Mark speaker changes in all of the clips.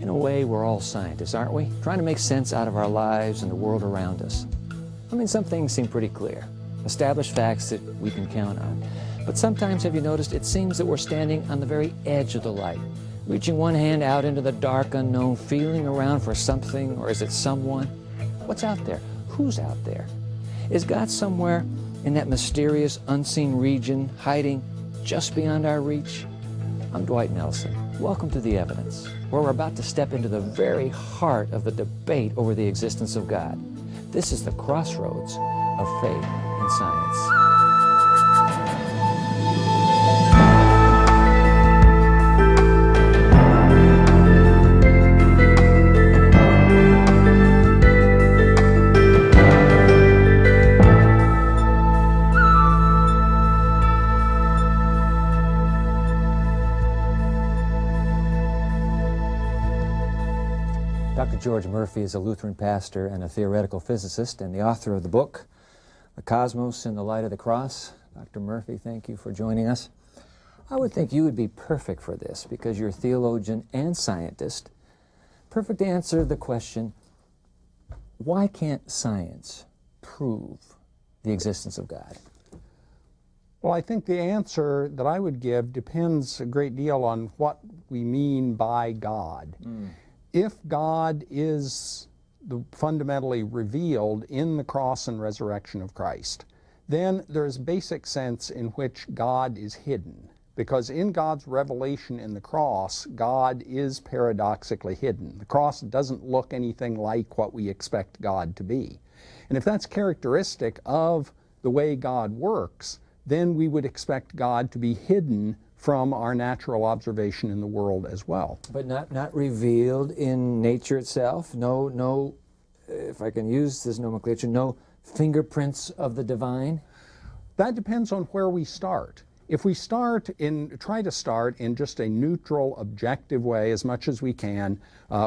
Speaker 1: In a way, we're all scientists, aren't we? Trying to make sense out of our lives and the world around us. I mean, some things seem pretty clear, established facts that we can count on. But sometimes, have you noticed, it seems that we're standing on the very edge of the light, reaching one hand out into the dark unknown, feeling around for something, or is it someone? What's out there? Who's out there? Is God somewhere in that mysterious, unseen region, hiding just beyond our reach? I'm Dwight Nelson. Welcome to The Evidence, where we're about to step into the very heart of the debate over the existence of God. This is the crossroads of faith and science. Dr. George Murphy is a Lutheran pastor and a theoretical physicist and the author of the book, The Cosmos in the Light of the Cross. Dr. Murphy, thank you for joining us. I would think you would be perfect for this because you're a theologian and scientist. Perfect to answer the question, why can't science prove the existence of God?
Speaker 2: Well, I think the answer that I would give depends a great deal on what we mean by God. If God is fundamentally revealed in the cross and resurrection of Christ, then there's a basic sense in which God is hidden. Because in God's revelation in the cross, God is paradoxically hidden. The cross doesn't look anything like what we expect God to be. And if that's characteristic of the way God works, then we would expect God to be hidden from our natural observation in the world as well.
Speaker 1: But not revealed in nature itself? No, if I can use this nomenclature, no fingerprints of the divine?
Speaker 2: That depends on where we start. If we try to start in just a neutral, objective way as much as we can,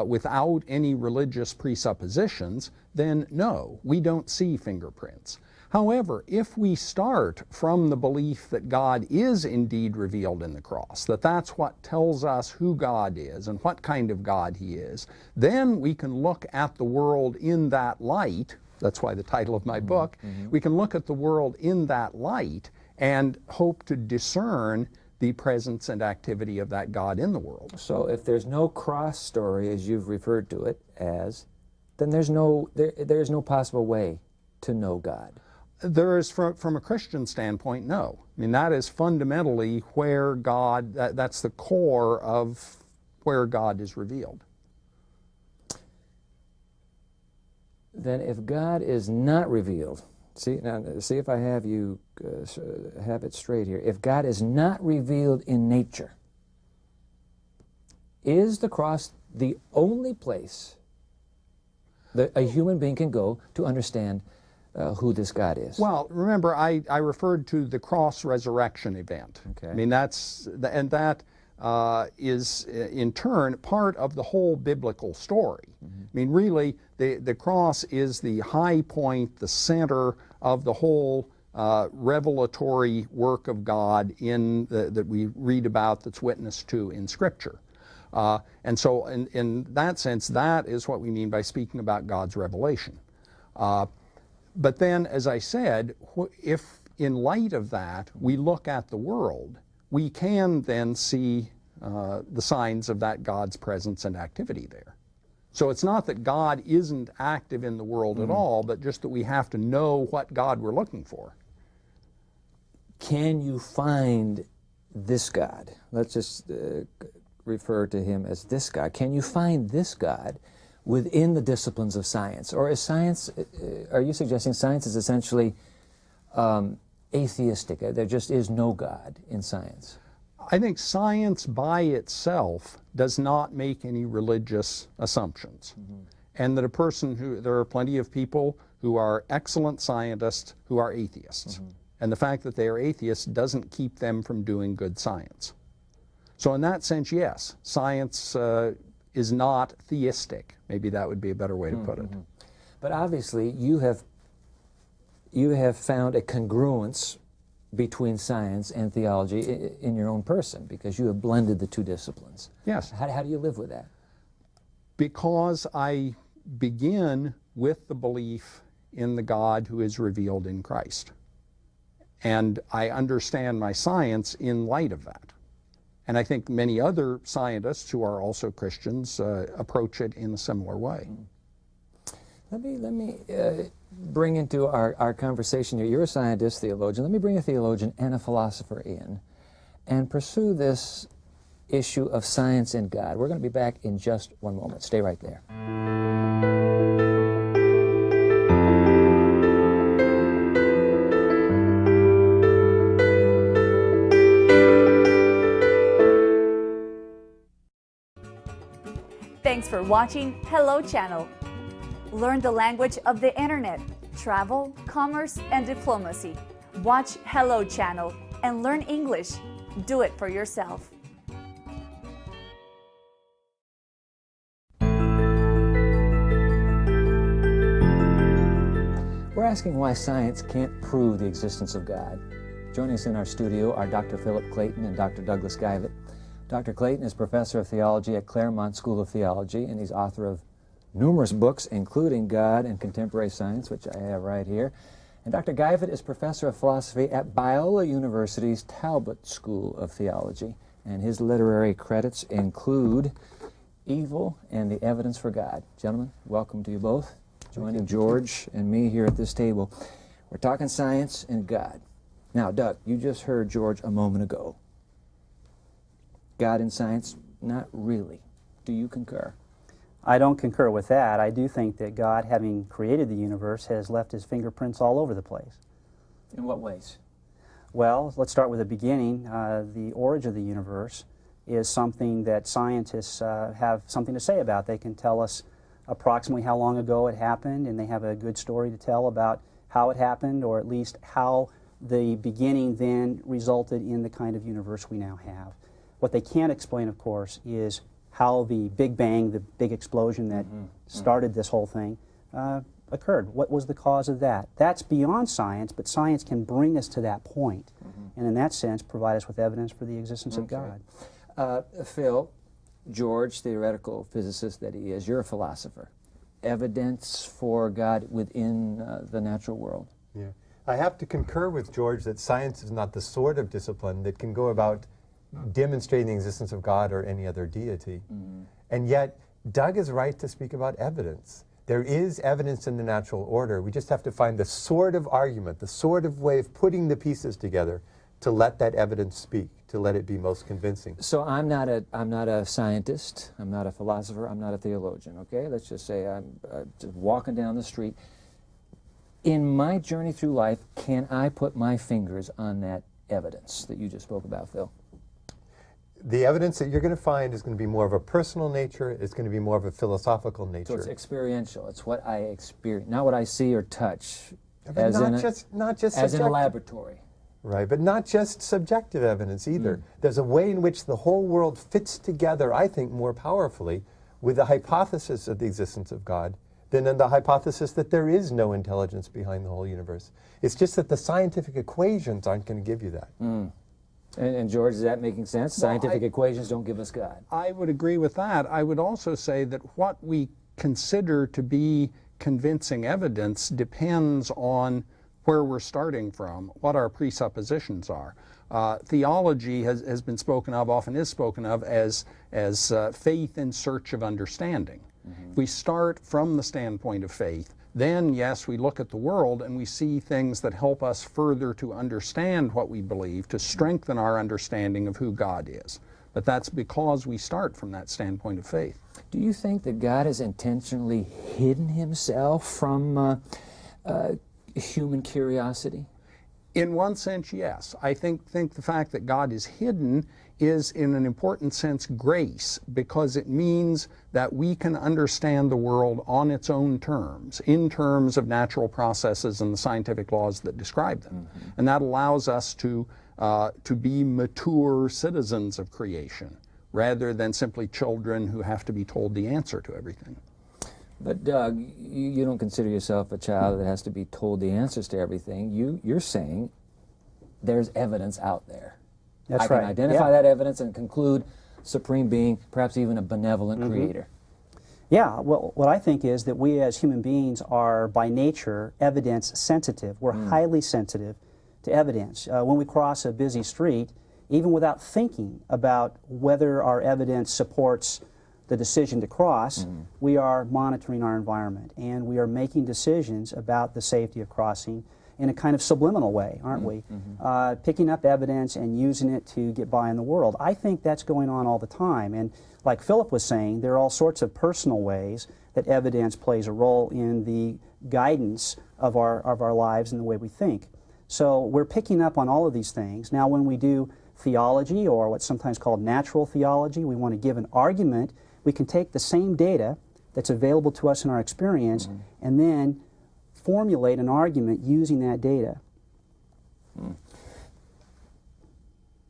Speaker 2: without any religious presuppositions, then no, we don't see fingerprints. However, if we start from the belief that God is indeed revealed in the cross, that that's what tells us who God is and what kind of God He is, then we can look at the world in that light. That's why the title of my book. We can look at the world in that light and hope to discern the presence and activity of that God in the world.
Speaker 1: So if there's no cross story, as you've referred to it as, then there's no possible way to know God.
Speaker 2: There is, from a Christian standpoint, no. I mean, that is fundamentally where God, that's the core of where God is revealed.
Speaker 1: Then if God is not revealed, see if I have you have it straight here. If God is not revealed in nature, is the cross the only place that a human being can go to understand who this God is?
Speaker 2: Well, remember, I referred to the cross resurrection event.
Speaker 1: Okay.
Speaker 2: I mean, that is in turn part of the whole biblical story. I mean, really, the cross is the high point, the center of the whole revelatory work of God that we read about, that's witnessed to in Scripture. And so in that sense, that is what we mean by speaking about God's revelation. But then, as I said, if in light of that we look at the world, we can then see the signs of that God's presence and activity there. So it's not that God isn't active in the world at all, but just that we have to know what God we're looking for.
Speaker 1: Can you find this God? Let's just refer to Him as this God. Can you find this God within the disciplines of science? Or is science, are you suggesting science is essentially atheistic? There just is no God in science?
Speaker 2: I think science by itself does not make any religious assumptions. And that there are plenty of people who are excellent scientists who are atheists. And the fact that they are atheists doesn't keep them from doing good science. So in that sense, yes, science is not theistic. Maybe that would be a better way to put it.
Speaker 1: But obviously, you have found a congruence between science and theology in your own person, because you have blended the two disciplines.
Speaker 2: Yes.
Speaker 1: How do you live with that?
Speaker 2: Because I begin with the belief in the God who is revealed in Christ. And I understand my science in light of that. And I think many other scientists who are also Christians approach it in a similar way.
Speaker 1: Let me bring into our conversation here. You're a scientist, theologian. Let me bring a theologian and a philosopher in and pursue this issue of science and God. We're going to be back in just one moment. Stay right there.
Speaker 3: Thanks for watching Hello Channel. Learn the language of the internet, travel, commerce, and diplomacy. Watch Hello Channel and learn English. Do it for yourself.
Speaker 1: We're asking why science can't prove the existence of God. Joining us in our studio are Dr. Philip Clayton and Dr. Douglas Guyvet. Dr. Clayton is professor of theology at Claremont School of Theology, and he's author of numerous books, including God and Contemporary Science, which I have right here. And Dr. Guyvet is professor of philosophy at Biola University's Talbot School of Theology, and his literary credits include Evil and the Evidence for God. Gentlemen, welcome to you both. Joining George and me here at this table. We're talking science and God. Now, Doug, you just heard George a moment ago. God and science, not really. Do you concur?
Speaker 4: I don't concur with that. I do think that God, having created the universe, has left his fingerprints all over the place.
Speaker 1: In what ways?
Speaker 4: Well, let's start with the beginning. The origin of the universe is something that scientists have something to say about. They can tell us approximately how long ago it happened, and they have a good story to tell about how it happened, or at least how the beginning then resulted in the kind of universe we now have. What they can't explain, of course, is how the Big Bang, the big explosion that started this whole thing, occurred. What was the cause of that? That's beyond science, but science can bring us to that point, and in that sense provide us with evidence for the existence of God.
Speaker 1: Phil, George, theoretical physicist that he is, you're a philosopher. Evidence for God within the natural world.
Speaker 5: Yeah. I have to concur with George that science is not the sort of discipline that can go about demonstrating the existence of God or any other deity. And yet, Doug is right to speak about evidence. There is evidence in the natural order. We just have to find the sort of argument, the sort of way of putting the pieces together to let that evidence speak, to let it be most convincing.
Speaker 1: So I'm not a scientist, I'm not a philosopher, I'm not a theologian, okay? Let's just say I'm just walking down the street. In my journey through life, can I put my fingers on that evidence that you just spoke about, Phil?
Speaker 5: The evidence that you're going to find is going to be more of a personal nature, it's going to be more of a philosophical nature.
Speaker 1: So it's experiential, it's what I experience, not what I see or touch,
Speaker 5: But not just
Speaker 1: as in a laboratory.
Speaker 5: Right, but not just subjective evidence either. There's a way in which the whole world fits together, I think, more powerfully with the hypothesis of the existence of God than in the hypothesis that there is no intelligence behind the whole universe. It's just that the scientific equations aren't going to give you that.
Speaker 1: And George, is that making sense?
Speaker 2: Well,
Speaker 1: Scientific equations don't give us God.
Speaker 2: I would agree with that. I would also say that what we consider to be convincing evidence depends on where we're starting from, what our presuppositions are. Theology has been spoken of, often is spoken of, as faith in search of understanding. If we start from the standpoint of faith, then yes, we look at the world and we see things that help us further to understand what we believe, to strengthen our understanding of who God is. But that's because we start from that standpoint of faith.
Speaker 1: Do you think that God has intentionally hidden himself from human curiosity?
Speaker 2: In one sense, yes. I think the fact that God is hidden is, in an important sense, grace, because it means that we can understand the world on its own terms, in terms of natural processes and the scientific laws that describe them. And that allows us to be mature citizens of creation, rather than simply children who have to be told the answer to everything.
Speaker 1: But Doug, you don't consider yourself a child that has to be told the answers to everything. You're saying there's evidence out there.
Speaker 4: That's
Speaker 1: I can
Speaker 4: right.
Speaker 1: identify that evidence and conclude supreme being, perhaps even a benevolent creator.
Speaker 4: Yeah, well, what I think is that we as human beings are by nature evidence sensitive. We're highly sensitive to evidence. When we cross a busy street, even without thinking about whether our evidence supports the decision to cross, we are monitoring our environment and we are making decisions about the safety of crossing in a kind of subliminal way, aren't we? Picking up evidence and using it to get by in the world. I think that's going on all the time. And like Philip was saying, there are all sorts of personal ways that evidence plays a role in the guidance of our lives and the way we think. So we're picking up on all of these things. Now when we do theology, or what's sometimes called natural theology, we want to give an argument. We can take the same data that's available to us in our experience and then formulate an argument using that data.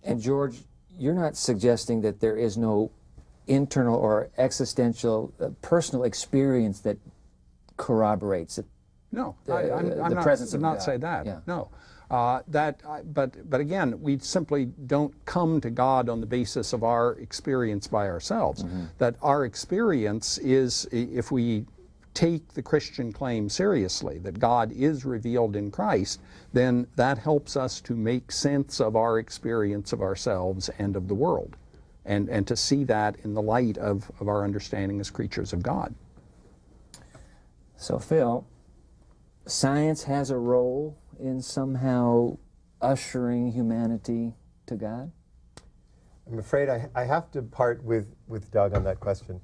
Speaker 1: And George, you're not suggesting that there is no internal or existential personal experience that corroborates it?
Speaker 2: No,
Speaker 1: the presence of God.
Speaker 2: not say that.
Speaker 1: Yeah.
Speaker 2: No, but again, we simply don't come to God on the basis of our experience by ourselves. That our experience is, if we take the Christian claim seriously, that God is revealed in Christ, then that helps us to make sense of our experience of ourselves and of the world, and to see that in the light of our understanding as creatures of God.
Speaker 1: So Phil, science has a role in somehow ushering humanity to God?
Speaker 5: I'm afraid I have to part with Doug on that question.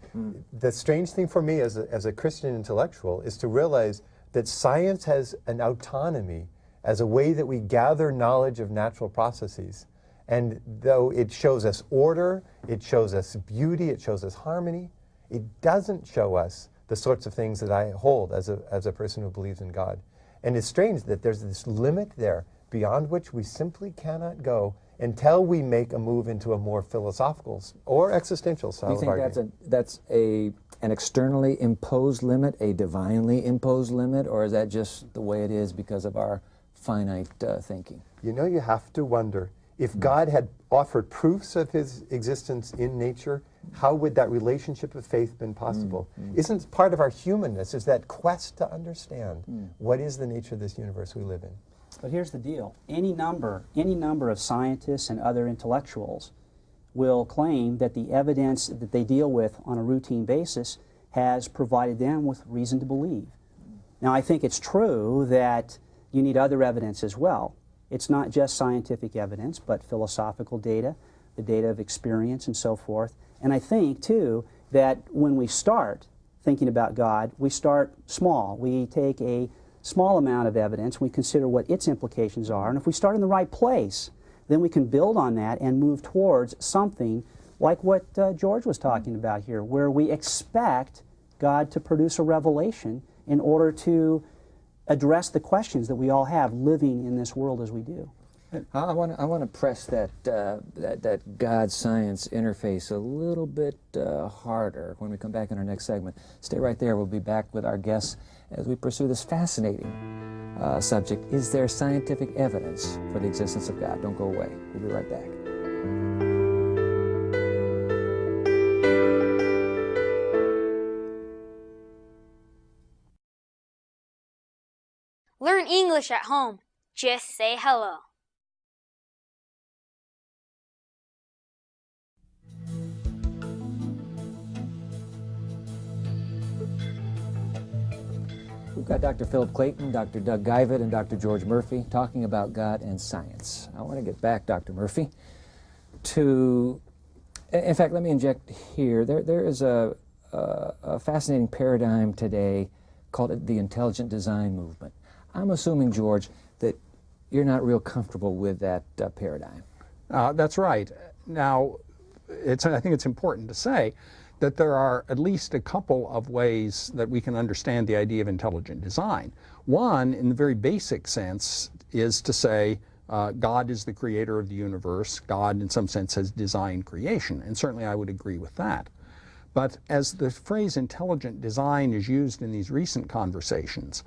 Speaker 5: The strange thing for me as a Christian intellectual is to realize that science has an autonomy as a way that we gather knowledge of natural processes. And though it shows us order, it shows us beauty, it shows us harmony, it doesn't show us the sorts of things that I hold as a person who believes in God. And it's strange that there's this limit there beyond which we simply cannot go until we make a move into a more philosophical or existential style of argument.
Speaker 1: Do you think that's an externally imposed limit, a divinely imposed limit, or is that just the way it is because of our finite thinking?
Speaker 5: You know, you have to wonder, if God had offered proofs of his existence in nature, how would that relationship of faith been possible? Isn't part of our humanness is that quest to understand what is the nature of this universe we live in?
Speaker 4: But here's the deal. Any number of scientists and other intellectuals will claim that the evidence that they deal with on a routine basis has provided them with reason to believe. Now, I think it's true that you need other evidence as well. It's not just scientific evidence, but philosophical data, the data of experience and so forth. And I think, too, that when we start thinking about God, we start small. We take a small amount of evidence, we consider what its implications are, and if we start in the right place, then we can build on that and move towards something like what George was talking about here, where we expect God to produce a revelation in order to address the questions that we all have living in this world as we do.
Speaker 1: I want to press that God-science interface a little bit harder when we come back in our next segment. Stay right there. We'll be back with our guests as we pursue this fascinating subject. Is there scientific evidence for the existence of God? Don't go away. We'll be right back.
Speaker 6: Learn English at home. Just say hello.
Speaker 1: We've got Dr. Philip Clayton, Dr. Doug Guyvet, and Dr. George Murphy talking about God and science. I want to get back, Dr. Murphy, to, in fact, let me inject here. There is a fascinating paradigm today called the intelligent design movement. I'm assuming, George, that you're not real comfortable with that paradigm.
Speaker 2: That's right. Now, I think it's important to say that there are at least a couple of ways that we can understand the idea of intelligent design. One, in the very basic sense, is to say God is the creator of the universe. God, in some sense, has designed creation, and certainly I would agree with that. But as the phrase intelligent design is used in these recent conversations,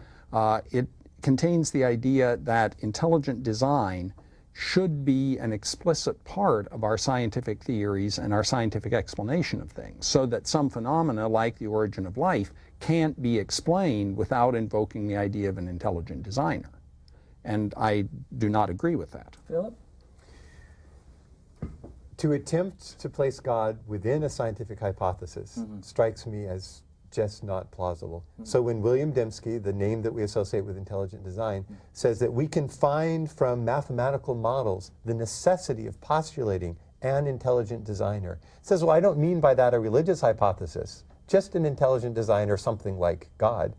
Speaker 2: it contains the idea that intelligent design should be an explicit part of our scientific theories and our scientific explanation of things, so that some phenomena like the origin of life can't be explained without invoking the idea of an intelligent designer. And I do not agree with that.
Speaker 1: Philip?
Speaker 5: To attempt to place God within a scientific hypothesis strikes me as just not plausible. So when William Dembski, the name that we associate with intelligent design, says that we can find from mathematical models the necessity of postulating an intelligent designer, says, well, I don't mean by that a religious hypothesis, just an intelligent designer, something like God.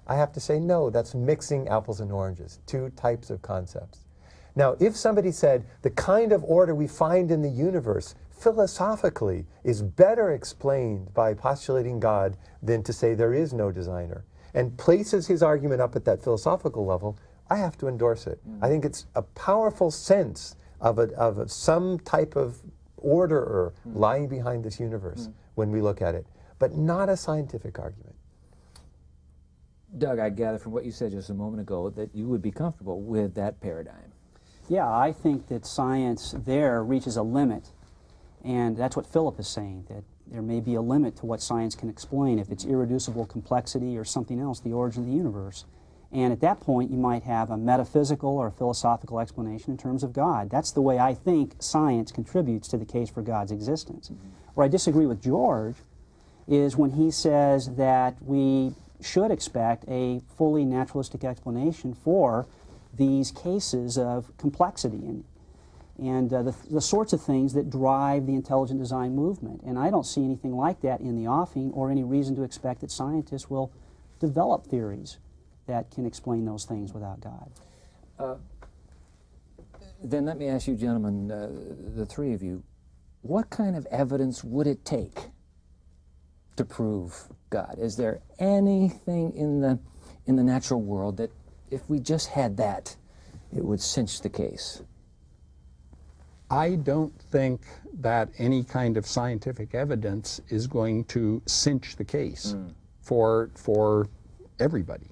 Speaker 5: I have to say, no, that's mixing apples and oranges, two types of concepts. Now, if somebody said the kind of order we find in the universe philosophically is better explained by postulating God than to say there is no designer, and places his argument up at that philosophical level, I have to endorse it. I think it's a powerful sense of some type of orderer lying behind this universe when we look at it, but not a scientific argument.
Speaker 1: Doug, I gather from what you said just a moment ago that you would be comfortable with that paradigm.
Speaker 4: Yeah, I think that science there reaches a limit, and that's what Philip is saying, that there may be a limit to what science can explain if it's irreducible complexity or something else, the origin of the universe. And at that point, you might have a metaphysical or a philosophical explanation in terms of God. That's the way I think science contributes to the case for God's existence. Where I disagree with George is when he says that we should expect a fully naturalistic explanation for these cases of complexity and the sorts of things that drive the intelligent design movement. And I don't see anything like that in the offing or any reason to expect that scientists will develop theories that can explain those things without God.
Speaker 1: Then let me ask you gentlemen, the three of you, what kind of evidence would it take to prove God? Is there anything in the natural world that if we just had that, it would cinch the case?
Speaker 2: I don't think that any kind of scientific evidence is going to cinch the case for everybody.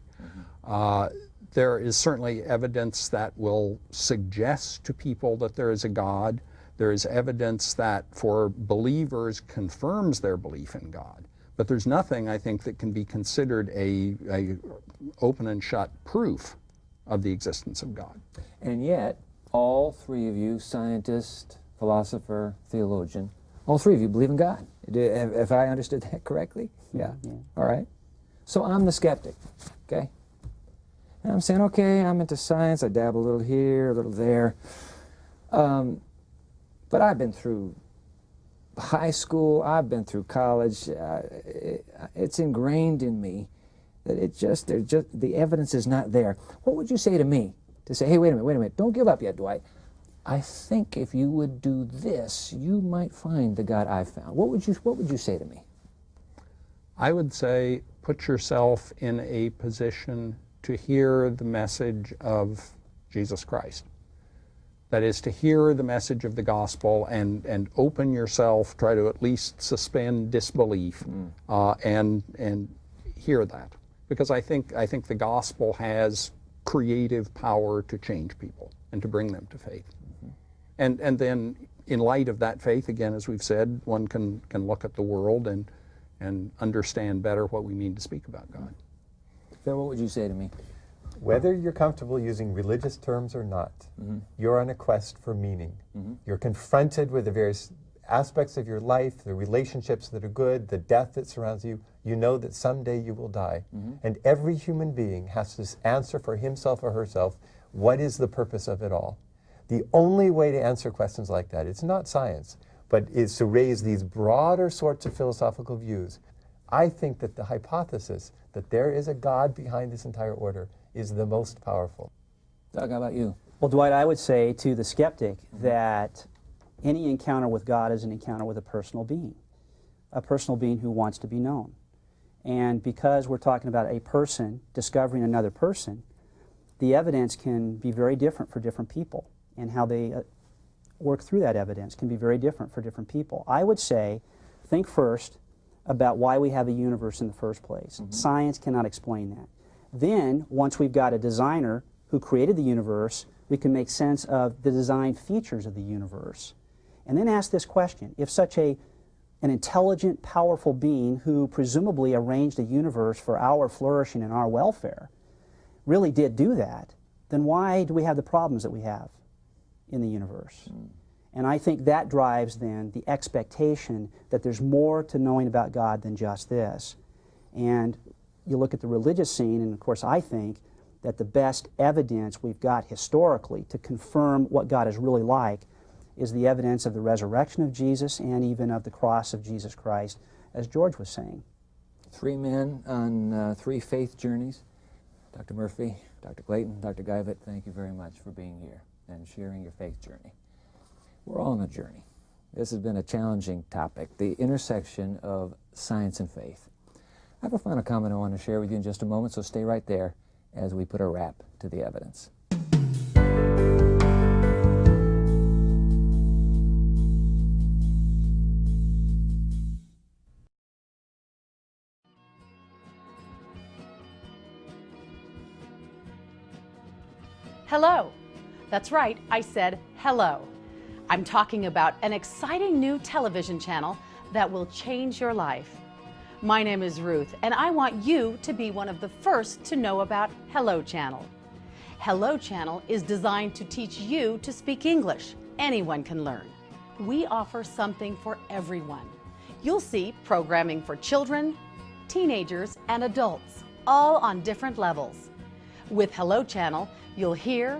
Speaker 2: There is certainly evidence that will suggest to people that there is a God. There is evidence that for believers confirms their belief in God. But there's nothing, I think, that can be considered a open and shut proof of the existence of God.
Speaker 1: And yet, all three of you, scientist, philosopher, theologian, all three of you believe in God. If I understood that correctly? Yeah. All right. So I'm the skeptic, okay? And I'm saying, okay, I'm into science. I dabble a little here, a little there. But I've been through high school. I've been through college. It's ingrained in me that the evidence is not there. What would you say to me to say, hey, wait a minute, don't give up yet, Dwight. I think if you would do this, you might find the God I found. What would you say to me?
Speaker 2: I would say put yourself in a position to hear the message of Jesus Christ. That is, to hear the message of the gospel and open yourself, try to at least suspend disbelief and hear that. Because I think the gospel has creative power to change people and to bring them to faith. And then in light of that faith, again, as we've said, one can look at the world and understand better what we mean to speak about God.
Speaker 1: Phil, what would you say to me?
Speaker 5: Whether you're comfortable using religious terms or not, you're on a quest for meaning. You're confronted with the various aspects of your life, the relationships that are good, the death that surrounds you. You know that someday you will die. And every human being has to answer for himself or herself, what is the purpose of it all? The only way to answer questions like that, it's not science, but is to raise these broader sorts of philosophical views. I think that the hypothesis that there is a God behind this entire order is the most powerful.
Speaker 1: Doug, how about you?
Speaker 4: Well, Dwight, I would say to the skeptic that any encounter with God is an encounter with a personal being who wants to be known. And because we're talking about a person discovering another person, the evidence can be very different for different people, and how they work through that evidence can be very different for different people. I would say, think first about why we have a universe in the first place. Science cannot explain that. Then, once we've got a designer who created the universe, We can make sense of the design features of the universe. And then ask this question: if such an intelligent, powerful being who presumably arranged the universe for our flourishing and our welfare really did do that, then why do we have the problems that we have in the universe? And I think that drives then the expectation that there's more to knowing about God than just this. And you look at the religious scene, and of course I think that the best evidence we've got historically to confirm what God is really like is the evidence of the resurrection of Jesus and even of the cross of Jesus Christ, as George was saying.
Speaker 1: 3 men on 3 faith journeys. Dr. Murphy, Dr. Clayton, Dr. Guyvet, thank you very much for being here and sharing your faith journey. We're all on a journey. This has been a challenging topic, the intersection of science and faith. I have a final comment I want to share with you in just a moment, so stay right there as we put a wrap to the evidence.
Speaker 7: Hello. That's right, I said hello. I'm talking about an exciting new television channel that will change your life. My name is Ruth, and I want you to be one of the first to know about Hello Channel. Hello Channel is designed to teach you to speak English. Anyone can learn. We offer something for everyone. You'll see programming for children, teenagers, and adults, all on different levels. With Hello Channel, you'll hear,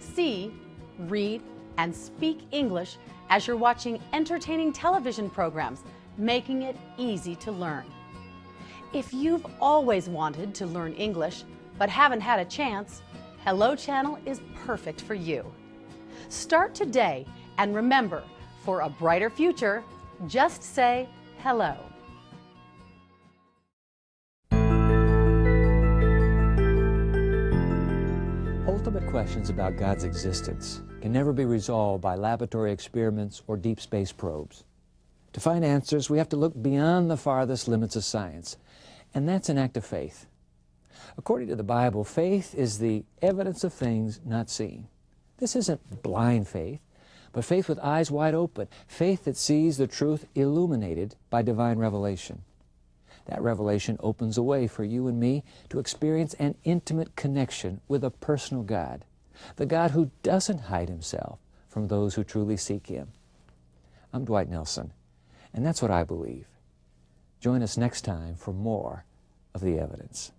Speaker 7: see, read, and speak English as you're watching entertaining television programs, making it easy to learn. If you've always wanted to learn English but haven't had a chance, Hello Channel is perfect for you. Start today, and remember, for a brighter future, just say hello.
Speaker 1: Ultimate questions about God's existence can never be resolved by laboratory experiments or deep space probes. To find answers, we have to look beyond the farthest limits of science, and that's an act of faith. According to the Bible, faith is the evidence of things not seen. This isn't blind faith, but faith with eyes wide open, faith that sees the truth illuminated by divine revelation. That revelation opens a way for you and me to experience an intimate connection with a personal God, the God who doesn't hide Himself from those who truly seek Him. I'm Dwight Nelson, and that's what I believe. Join us next time for more of the evidence.